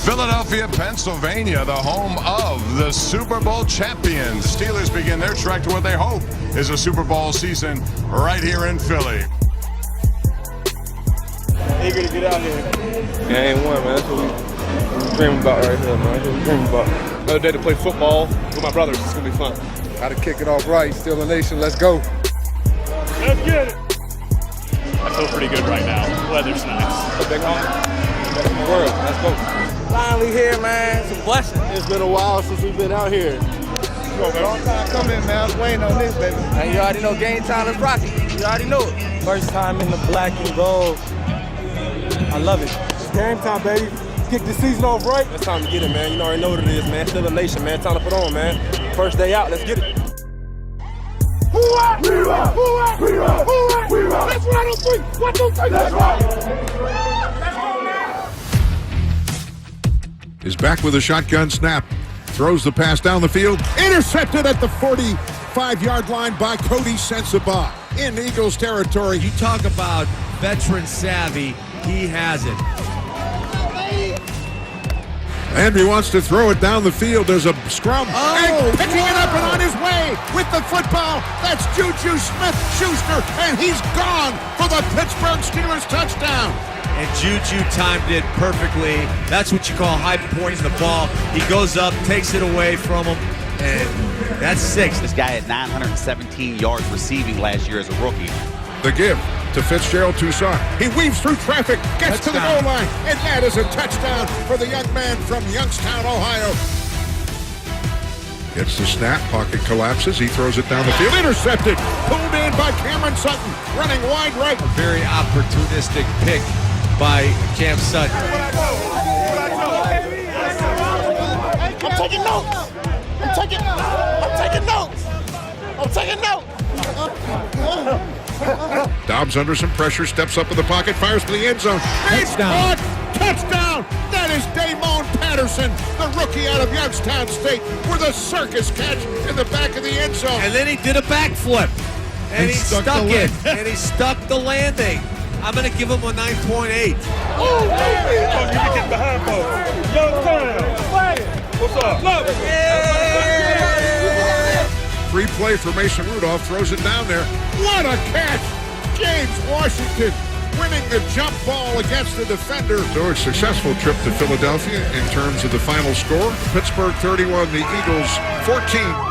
Philadelphia, Pennsylvania, the home of the Super Bowl champions. Steelers begin their trek to what they hope is a Super Bowl season right here in Philly. Eager to get out here. Game one, man. That's what we dream about right here, man. That's what we dream about. Another day to play football with my brothers. It's gonna be fun. Got to kick it off right. Still a nation. Let's go. Let's get it. I feel pretty good right now. Weather's nice. Big home. Best in the world. Let's go. Finally here, man. It's a blessing. It's been a while since we've been out here. Long time coming, man. I was waiting on this, baby. And you already know game time is rocky. You already know it. First time in the black and gold. I love it. It's game time, baby. Kick the season off right. It's time to get it, man. You already know what it is, man. Still a nation, man. Time to put on, man. First day out. Let's get it. We rock! Let's ride on three! 1, 2, 3, let's rock! Is back with a shotgun snap. Throws the pass down the field. Intercepted at the 45-yard line by Cody Sensabaugh in Eagles territory. You talk about veteran savvy. He has it. Andrew wants to throw it down the field. There's a scrum. And picking it up and on his way with the football. That's Juju Smith-Schuster, and he's gone for the Pittsburgh Steelers touchdown. And Juju timed it perfectly. That's what you call high pointing the ball. He goes up, takes it away from him, and that's 6. This guy had 917 yards receiving last year as a rookie. The give to Fitzgerald Toussaint. He weaves through traffic, gets to the goal line, and that is a touchdown for the young man from Youngstown, Ohio. Gets the snap, pocket collapses, he throws it down the field, intercepted, pulled in by Cameron Sutton, running wide right. A very opportunistic pick by Cam Sutton. I'm taking notes! I'm taking notes! Dobbs under some pressure, steps up in the pocket, fires to the end zone. Touchdown. Touchdown! That is Damone Patterson, the rookie out of Youngstown State, with a circus catch in the back of the end zone. And then he did a backflip. And he stuck it. And he stuck the landing. I'm going to give him a 9.8. Oh, you can get behind folks. Young Town. What's up? Love it. Free play for Mason Rudolph, throws it down there. What a catch! James Washington winning the jump ball against the defender. So a successful trip to Philadelphia in terms of the final score. Pittsburgh 31, the Eagles 14.